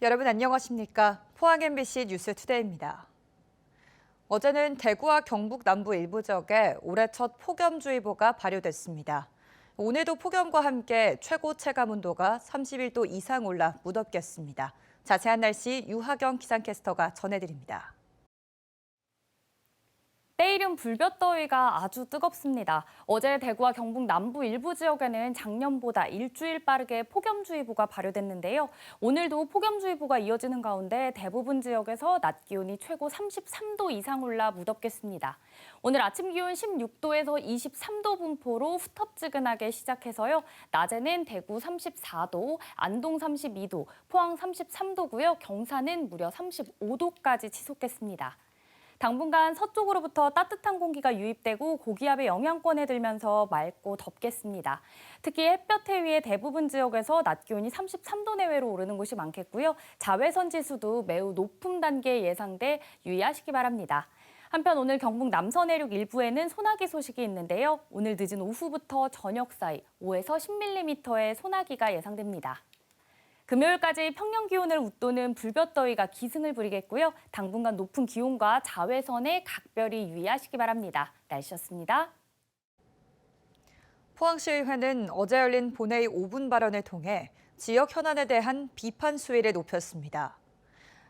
여러분 안녕하십니까? 포항 MBC 뉴스투데이입니다. 어제는 대구와 경북 남부 일부 지역에 올해 첫 폭염주의보가 발효됐습니다. 오늘도 폭염과 함께 최고 체감 온도가 31도 이상 올라 무덥겠습니다. 자세한 날씨 유하경 기상캐스터가 전해드립니다. 때이른 불볕더위가 아주 뜨겁습니다. 어제 대구와 경북 남부 일부 지역에는 작년보다 일주일 빠르게 폭염주의보가 발효됐는데요. 오늘도 폭염주의보가 이어지는 가운데 대부분 지역에서 낮 기온이 최고 33도 이상 올라 무덥겠습니다. 오늘 아침 기온 16도에서 23도 분포로 후텁지근하게 시작해서요. 낮에는 대구 34도, 안동 32도, 포항 33도고요. 경산은 무려 35도까지 치솟겠습니다. 당분간 서쪽으로부터 따뜻한 공기가 유입되고 고기압의 영향권에 들면서 맑고 덥겠습니다. 특히 햇볕에 의해 대부분 지역에서 낮 기온이 33도 내외로 오르는 곳이 많겠고요. 자외선 지수도 매우 높은 단계에 예상돼 유의하시기 바랍니다. 한편 오늘 경북 남서 내륙 일부에는 소나기 소식이 있는데요. 오늘 늦은 오후부터 저녁 사이 5에서 10mm의 소나기가 예상됩니다. 금요일까지 평년 기온을 웃도는 불볕더위가 기승을 부리겠고요. 당분간 높은 기온과 자외선에 각별히 유의하시기 바랍니다. 날씨였습니다. 포항시의회는 어제 열린 본회의 5분 발언을 통해 지역 현안에 대한 비판 수위를 높였습니다.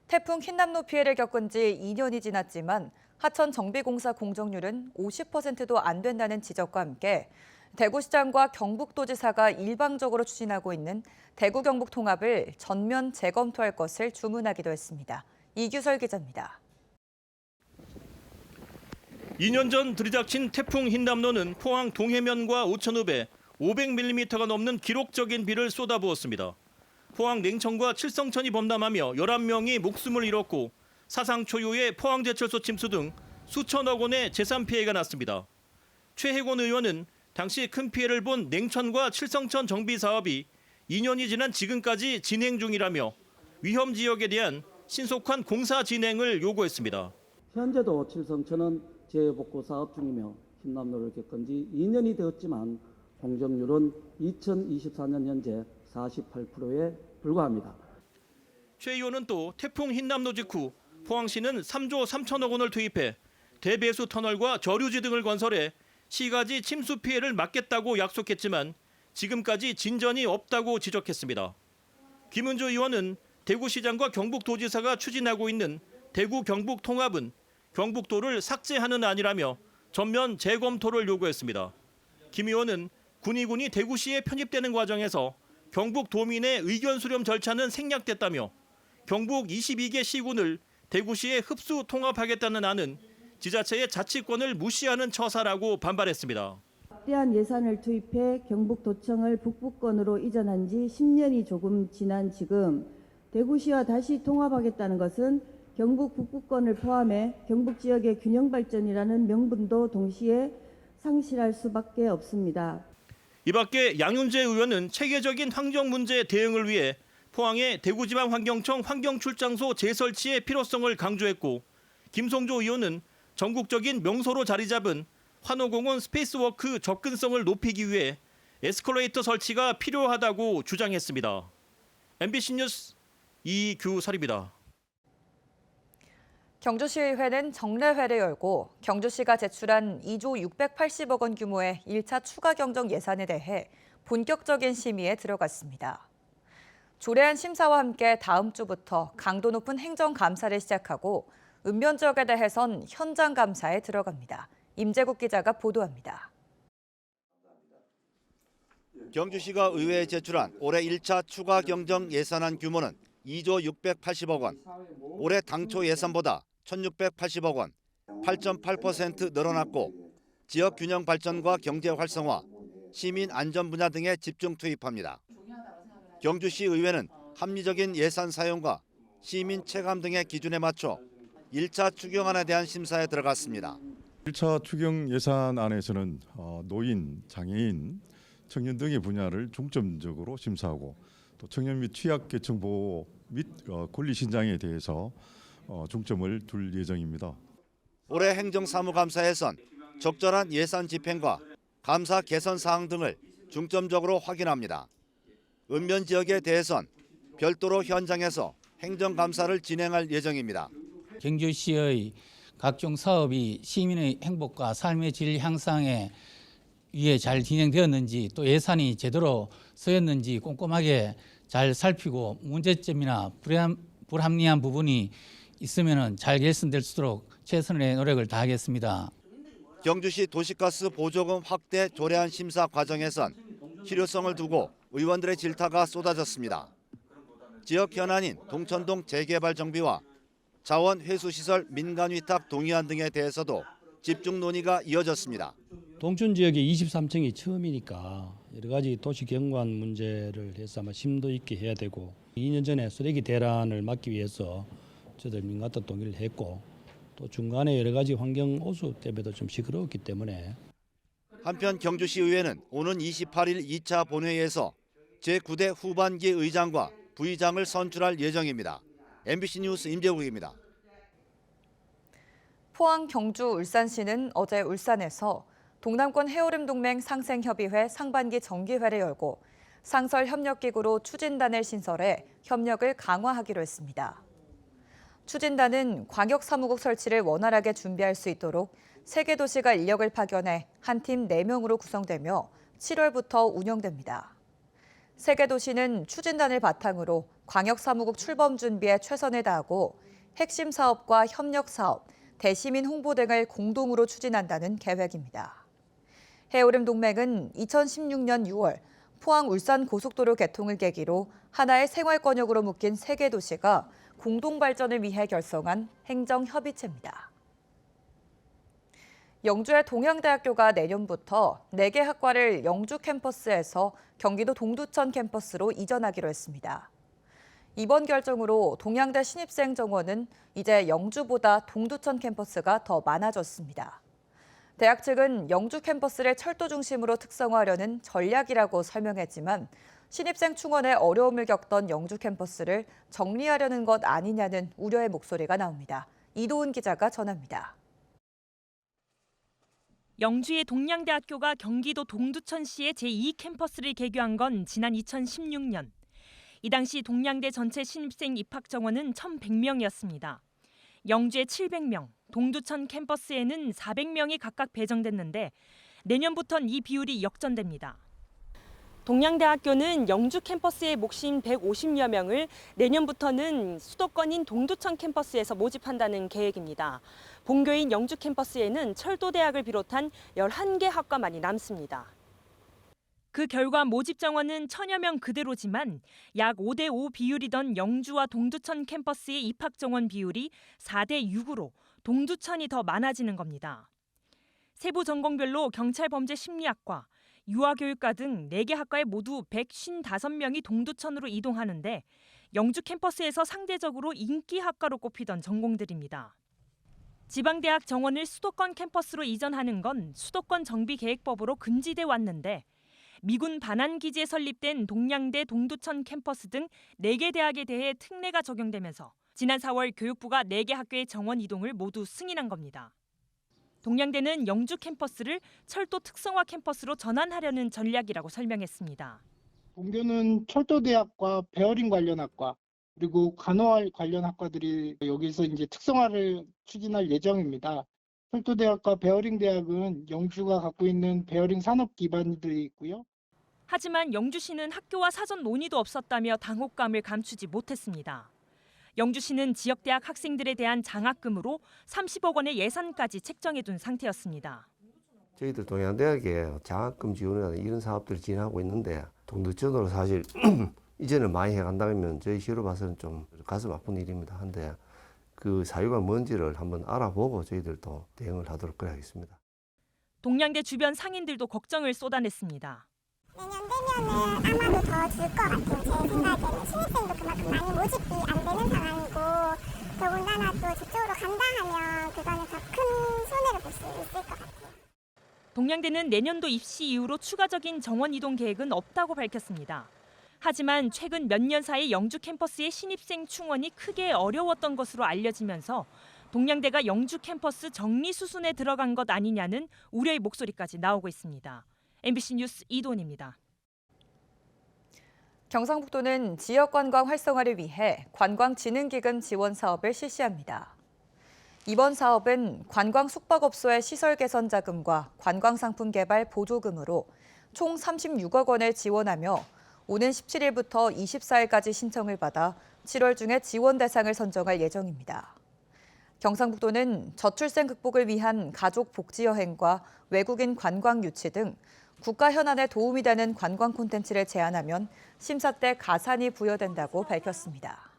태풍 흰남노 피해를 겪은 지 2년이 지났지만 하천 정비공사 공정률은 50%도 안 된다는 지적과 함께 대구시장과 경북도지사가 일방적으로 추진하고 있는 대구-경북 통합을 전면 재검토할 것을 주문하기도 했습니다. 이규설 기자입니다. 2년 전 들이닥친 태풍 흰남노는 포항 동해면과 오천읍에 500mm가 넘는 기록적인 비를 쏟아부었습니다. 포항 냉천과 칠성천이 범람하며 11명이 목숨을 잃었고 사상 초유의 포항제철소 침수 등 수천억 원의 재산 피해가 났습니다. 최혜곤 의원은 당시 큰 피해를 본 냉천과 칠성천 정비 사업이 2년이 지난 지금까지 진행 중이라며 위험 지역에 대한 신속한 공사 진행을 요구했습니다. 현재도 칠성천은 재복구 사업 중이며 흰남노를 겪은 지 2년이 되었지만 공정률은 2024년 현재 48%에 불과합니다. 최 의원은 또 태풍 흰남노 직후 포항시는 3조 3천억 원을 투입해 대배수 터널과 저류지 등을 건설해 시가지 침수 피해를 막겠다고 약속했지만 지금까지 진전이 없다고 지적했습니다. 김은주 의원은 대구시장과 경북도지사가 추진하고 있는 대구-경북 통합은 경북도를 삭제하는 안이라며 전면 재검토를 요구했습니다. 김 의원은 군의군이 대구시에 편입되는 과정에서 경북도민의 의견 수렴 절차는 생략됐다며 경북 22개 시군을 대구시에 흡수 통합하겠다는 안은 지자체의 자치권을 무시하는 처사라고 반발했습니다. 막대한 예산을 투입해 경북도청을 북부권으로 이전한 지 10년이 조금 지난 지금 대구시와 다시 통합하겠다는 것은 경북 북부권을 포함해 경북 지역의 균형 발전이라는 명분도 동시에 상실할 수밖에 없습니다. 이 밖에 양윤재 의원은 체계적인 환경 문제 대응을 위해 포항의 대구지방환경청 환경출장소 재설치의 필요성을 강조했고 김성조 의원은 전국적인 명소로 자리 잡은 환호공원 스페이스워크 접근성을 높이기 위해 에스컬레이터 설치가 필요하다고 주장했습니다. MBC 뉴스 이규설입니다. 경주시의회는 정례회를 열고 경주시가 제출한 2조 680억 원 규모의 1차 추가 경정 예산에 대해 본격적인 심의에 들어갔습니다. 조례안 심사와 함께 다음 주부터 강도 높은 행정감사를 시작하고 읍면 지역에 대해선 현장 감사에 들어갑니다. 임재국 기자가 보도합니다. 경주시가 의회에 제출한 올해 1차 추가 경정 예산안 규모는 2조 680억 원, 올해 당초 예산보다 1,680억 원, 8.8% 늘어났고 지역 균형 발전과 경제 활성화, 시민 안전 분야 등에 집중 투입합니다. 경주시 의회는 합리적인 예산 사용과 시민 체감 등의 기준에 맞춰 1차 추경안에 대한 심사에 들어갔습니다. 1차 추경 예산안에서는 노인, 장애인, 청년 등의 분야를 중점적으로 심사하고 또 청년 및 취약계층 보호 및 권리 신장에 대해서 중점을 둘 예정입니다. 올해 행정사무감사에선 적절한 예산 집행과 감사 개선 사항 등을 중점적으로 확인합니다. 읍면 지역에 대해선 별도로 현장에서 행정감사를 진행할 예정입니다. 경주시의 각종 사업이 시민의 행복과 삶의 질 향상에 위해 잘 진행되었는지 또 예산이 제대로 쓰였는지 꼼꼼하게 잘 살피고 문제점이나 불합리한 부분이 있으면 잘 개선될 수 있도록 최선의 노력을 다하겠습니다. 경주시 도시가스 보조금 확대 조례안 심사 과정에선 실효성을 두고 의원들의 질타가 쏟아졌습니다. 지역 현안인 동천동 재개발 정비와 자원 회수시설 민간위탁 동의안 등에 대해서도 집중 논의가 이어졌습니다. 동천 지역에 23층이 처음이니까 여러 가지 도시 경관 문제를 해서 아마 심도 있게 해야 되고 2년 전에 쓰레기 대란을 막기 위해서 저들 민간도 동의를 했고 또 중간에 여러 가지 환경 오수 때문에도 좀 시끄러웠기 때문에 한편 경주시의회는 오는 28일 2차 본회의에서 제9대 후반기 의장과 부의장을 선출할 예정입니다. MBC 뉴스 임재국입니다. 포항, 경주, 울산시는 어제 울산에서 동남권 해오름 동맹 상생협의회 상반기 정기회를 열고 상설 협력기구로 추진단을 신설해 협력을 강화하기로 했습니다. 추진단은 광역사무국 설치를 원활하게 준비할 수 있도록 3개 도시가 인력을 파견해 한 팀 4명으로 구성되며 7월부터 운영됩니다. 3개 도시는 추진단을 바탕으로 광역사무국 출범 준비에 최선을 다하고 핵심 사업과 협력 사업, 대시민 홍보 등을 공동으로 추진한다는 계획입니다. 해오름 동맹은 2016년 6월 포항 울산 고속도로 개통을 계기로 하나의 생활권역으로 묶인 3개 도시가 공동 발전을 위해 결성한 행정협의체입니다. 영주의 동양대학교가 내년부터 4개 학과를 영주 캠퍼스에서 경기도 동두천 캠퍼스로 이전하기로 했습니다. 이번 결정으로 동양대 신입생 정원은 이제 영주보다 동두천 캠퍼스가 더 많아졌습니다. 대학 측은 영주 캠퍼스를 철도 중심으로 특성화하려는 전략이라고 설명했지만 신입생 충원에 어려움을 겪던 영주 캠퍼스를 정리하려는 것 아니냐는 우려의 목소리가 나옵니다. 이도훈 기자가 전합니다. 영주의 동양대학교가 경기도 동두천시의 제2캠퍼스를 개교한 건 지난 2016년. 이 당시 동양대 전체 신입생 입학 정원은 1,100명이었습니다. 영주에 700명, 동두천 캠퍼스에는 400명이 각각 배정됐는데 내년부터는 이 비율이 역전됩니다. 동양대학교는 영주 캠퍼스의 몫인 150여 명을 내년부터는 수도권인 동두천 캠퍼스에서 모집한다는 계획입니다. 본교인 영주 캠퍼스에는 철도대학을 비롯한 11개 학과만이 남습니다. 그 결과 모집 정원은 1,000여 명 그대로지만 약 5대5 비율이던 영주와 동두천 캠퍼스의 입학 정원 비율이 4대6으로 동두천이 더 많아지는 겁니다. 세부 전공별로 경찰범죄심리학과, 유아교육과 등 4개 학과에 모두 155명이 동두천으로 이동하는데 영주 캠퍼스에서 상대적으로 인기 학과로 꼽히던 전공들입니다. 지방대학 정원을 수도권 캠퍼스로 이전하는 건 수도권 정비계획법으로 금지돼 왔는데 미군 반환기지에 설립된 동양대 동두천 캠퍼스 등 4개 대학에 대해 특례가 적용되면서 지난 4월 교육부가 4개 학교의 정원 이동을 모두 승인한 겁니다. 동양대는 영주 캠퍼스를 철도 특성화 캠퍼스로 전환하려는 전략이라고 설명했습니다. 본교는 철도대학과 베어링 관련 학과 그리고 간호학 관련 학과들이 여기서 이제 특성화를 추진할 예정입니다. 철도대학과 베어링 대학은 영주가 갖고 있는 베어링 산업 기반들이 있고요. 하지만 영주시는 학교와 사전 논의도 없었다며 당혹감을 감추지 못했습니다. 영주시는 지역대학 학생들에 대한 장학금으로 30억 원의 예산까지 책정해둔 상태였습니다. 저희들 동양대학에 장학금 지원이나 이런 사업들을 진행하고 있는데 동두천으로 사실 이전을 많이 해간다면 저희 시로 봐서는 좀 가슴 아픈 일입니다. 한데 그 사유가 뭔지를 한번 알아보고 저희들도 대응을 하도록 그래야겠습니다. 동양대 주변 상인들도 걱정을 쏟아냈습니다. 내년 되면은 아마도 더 줄 것 같아요. 제 생각에는 신입생도 그만큼 많이 모집이 안 되는 상황이고 더군다나 또 저쪽으로 간다 하면 그거는 더 큰 손해를 볼 수 있을 것 같아요. 동양대는 내년도 입시 이후로 추가적인 정원 이동 계획은 없다고 밝혔습니다. 하지만 최근 몇 년 사이 영주 캠퍼스의 신입생 충원이 크게 어려웠던 것으로 알려지면서 동양대가 영주 캠퍼스 정리 수순에 들어간 것 아니냐는 우려의 목소리까지 나오고 있습니다. MBC 뉴스 이도훈입니다. 경상북도는 지역 관광 활성화를 위해 관광진흥기금 지원 사업을 실시합니다. 이번 사업은 관광 숙박업소의 시설 개선 자금과 관광상품 개발 보조금으로 총 36억 원을 지원하며 오는 17일부터 24일까지 신청을 받아 7월 중에 지원 대상을 선정할 예정입니다. 경상북도는 저출생 극복을 위한 가족 복지 여행과 외국인 관광 유치 등 국가 현안에 도움이 되는 관광 콘텐츠를 제안하면 심사 때 가산이 부여된다고 밝혔습니다.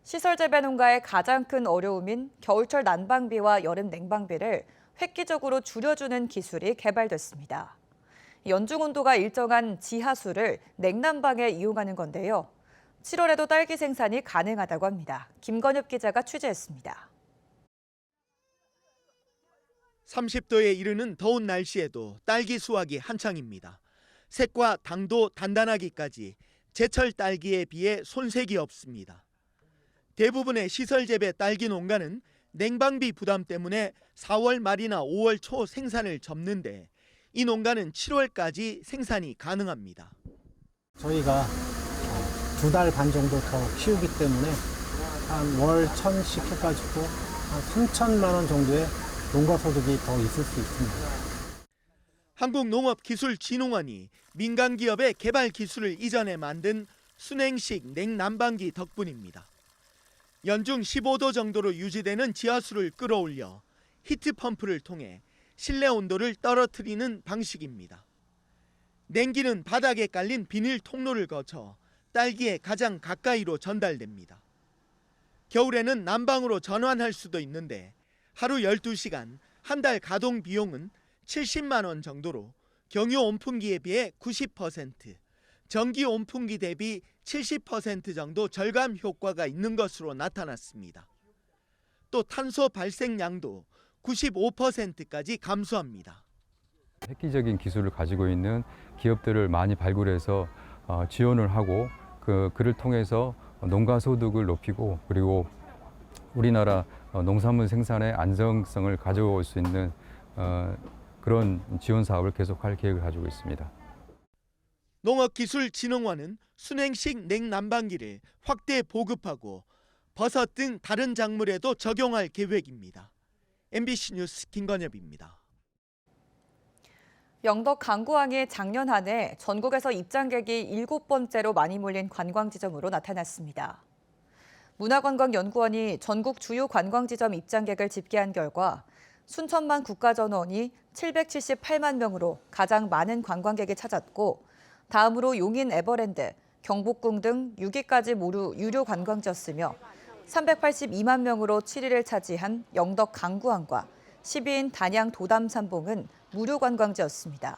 시설 재배 농가의 가장 큰 어려움인 겨울철 난방비와 여름 냉방비를 획기적으로 줄여주는 기술이 개발됐습니다. 연중 온도가 일정한 지하수를 냉난방에 이용하는 건데요. 7월에도 딸기 생산이 가능하다고 합니다. 김건엽 기자가 취재했습니다. 30도에 이르는 더운 날씨에도 딸기 수확이 한창입니다. 색과 당도 단단하기까지 제철 딸기에 비해 손색이 없습니다. 대부분의 시설 재배 딸기 농가는 냉방비 부담 때문에 4월 말이나 5월 초 생산을 접는데 이 농가는 7월까지 생산이 가능합니다. 저희가 2달 반 정도 더 키우기 때문에 한 월 1,000씩 해가지고 한 3천만 원 정도의 농가 소득이 더 있을 수 있습니다. 한국농업기술진흥원이 민간 기업의 개발 기술을 이전해 만든 순행식 냉난방기 덕분입니다. 연중 15도 정도로 유지되는 지하수를 끌어올려 히트펌프를 통해 실내 온도를 떨어뜨리는 방식입니다. 냉기는 바닥에 깔린 비닐 통로를 거쳐 딸기에 가장 가까이로 전달됩니다. 겨울에는 난방으로 전환할 수도 있는데 하루 12시간 한 달 가동 비용은 70만 원 정도로 경유 온풍기에 비해 90%, 전기 온풍기 대비 70% 정도 절감 효과가 있는 것으로 나타났습니다. 또 탄소 발생량도 95%까지 감소합니다. 획기적인 기술을 가지고 있는 기업들을 많이 발굴해서 지원을 하고 그를 통해서 농가 소득을 높이고 그리고 우리나라 농산물 생산의 안정성을 가져올 수 있는 그런 지원 사업을 계속할 계획을 가지고 있습니다. 농업기술진흥원은 순행식 냉난방기를 확대 보급하고 버섯 등 다른 작물에도 적용할 계획입니다. MBC 뉴스 김건엽입니다. 영덕 강구항이 작년 한 해 전국에서 입장객이 7번째로 많이 몰린 관광지점으로 나타났습니다. 문화관광연구원이 전국 주요 관광지점 입장객을 집계한 결과 순천만 국가전원이 778만 명으로 가장 많은 관광객이 찾았고 다음으로 용인 에버랜드, 경복궁 등 6위까지 모두 유료 관광지였으며 382만 명으로 7위를 차지한 영덕 강구항과 10위인 단양 도담산봉은 무료 관광지였습니다.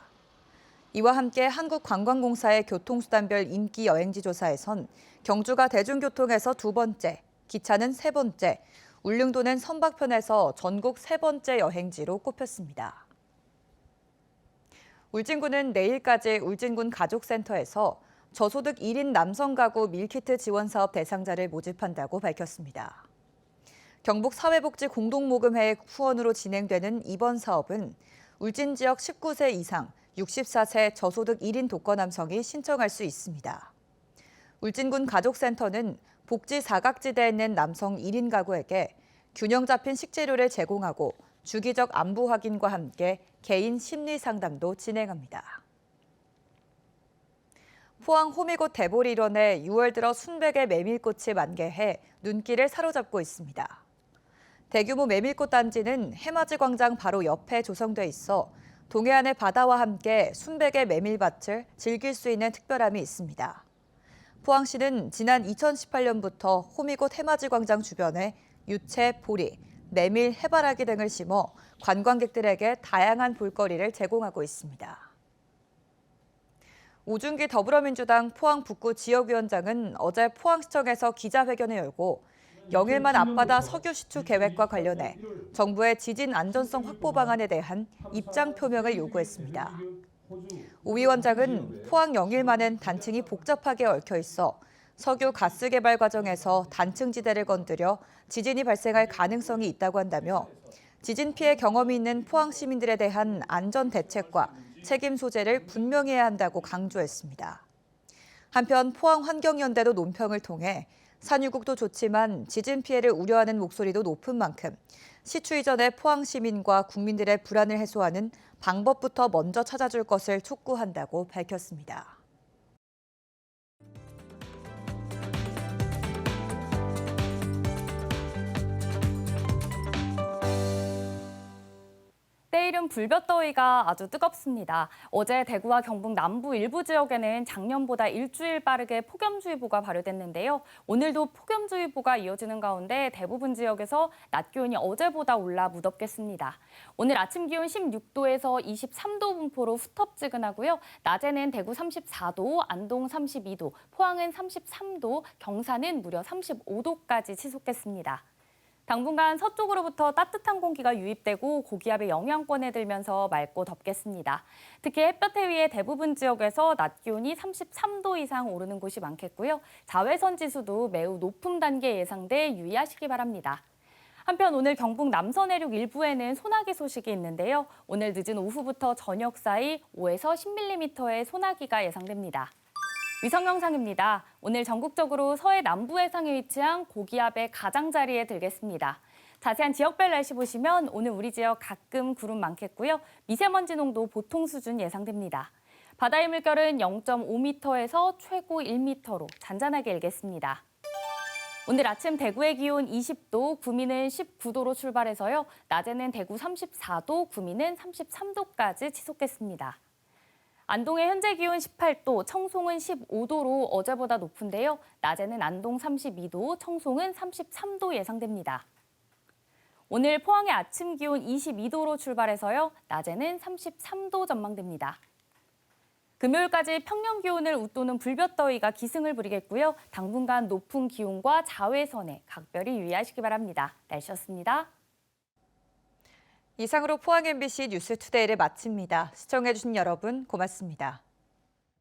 이와 함께 한국관광공사의 교통수단별 인기 여행지 조사에선 경주가 대중교통에서 2번째, 기차는 3번째, 울릉도는 선박편에서 전국 3번째 여행지로 꼽혔습니다. 울진군은 내일까지 울진군 가족센터에서 저소득 1인 남성 가구 밀키트 지원 사업 대상자를 모집한다고 밝혔습니다. 경북 사회복지 공동모금회 후원으로 진행되는 이번 사업은 울진 지역 19세 이상 64세 저소득 1인 독거 남성이 신청할 수 있습니다. 울진군 가족센터는 복지 사각지대에 있는 남성 1인 가구에게 균형 잡힌 식재료를 제공하고 주기적 안부 확인과 함께 개인 심리 상담도 진행합니다. 포항 호미곶 대보리 일원에 6월 들어 순백의 메밀꽃이 만개해 눈길을 사로잡고 있습니다. 대규모 메밀꽃 단지는 해맞이 광장 바로 옆에 조성돼 있어 동해안의 바다와 함께 순백의 메밀밭을 즐길 수 있는 특별함이 있습니다. 포항시는 지난 2018년부터 호미곶 해맞이 광장 주변에 유채, 보리, 메밀, 해바라기 등을 심어 관광객들에게 다양한 볼거리를 제공하고 있습니다. 오준기 더불어민주당 포항 북구 지역위원장은 어제 포항시청에서 기자회견을 열고 영일만 앞바다 석유 시추 계획과 관련해 정부의 지진 안전성 확보 방안에 대한 입장 표명을 요구했습니다. 오 위원장은 포항 영일만은 단층이 복잡하게 얽혀 있어 석유 가스 개발 과정에서 단층지대를 건드려 지진이 발생할 가능성이 있다고 한다며 지진 피해 경험이 있는 포항 시민들에 대한 안전 대책과 책임 소재를 분명히 해야 한다고 강조했습니다. 한편 포항환경연대도 논평을 통해 산유국도 좋지만 지진 피해를 우려하는 목소리도 높은 만큼 시추 이전에 포항 시민과 국민들의 불안을 해소하는 방법부터 먼저 찾아줄 것을 촉구한다고 밝혔습니다. 때이른 불볕더위가 아주 뜨겁습니다. 어제 대구와 경북 남부 일부 지역에는 작년보다 일주일 빠르게 폭염주의보가 발효됐는데요. 오늘도 폭염주의보가 이어지는 가운데 대부분 지역에서 낮 기온이 어제보다 올라 무덥겠습니다. 오늘 아침 기온 16도에서 23도 분포로 후텁지근하고요. 낮에는 대구 34도, 안동 32도, 포항은 33도, 경산은 무려 35도까지 치솟겠습니다. 당분간 서쪽으로부터 따뜻한 공기가 유입되고 고기압의 영향권에 들면서 맑고 덥겠습니다. 특히 햇볕에 의해 대부분 지역에서 낮 기온이 33도 이상 오르는 곳이 많겠고요. 자외선 지수도 매우 높은 단계 예상돼 유의하시기 바랍니다. 한편 오늘 경북 남서 내륙 일부에는 소나기 소식이 있는데요. 오늘 늦은 오후부터 저녁 사이 5에서 10mm의 소나기가 예상됩니다. 위성 영상입니다. 오늘 전국적으로 서해 남부 해상에 위치한 고기압의 가장자리에 들겠습니다. 자세한 지역별 날씨 보시면 오늘 우리 지역 가끔 구름 많겠고요. 미세먼지 농도 보통 수준 예상됩니다. 바다의 물결은 0.5m에서 최고 1m로 잔잔하게 일겠습니다. 오늘 아침 대구의 기온 20도, 구미는 19도로 출발해서요. 낮에는 대구 34도, 구미는 33도까지 치솟겠습니다. 안동의 현재 기온 18도, 청송은 15도로 어제보다 높은데요. 낮에는 안동 32도, 청송은 33도 예상됩니다. 오늘 포항의 아침 기온 22도로 출발해서요. 낮에는 33도 전망됩니다. 금요일까지 평년 기온을 웃도는 불볕더위가 기승을 부리겠고요. 당분간 높은 기온과 자외선에 각별히 유의하시기 바랍니다. 날씨였습니다. 이상으로 포항 MBC 뉴스투데이를 마칩니다. 시청해주신 여러분 고맙습니다.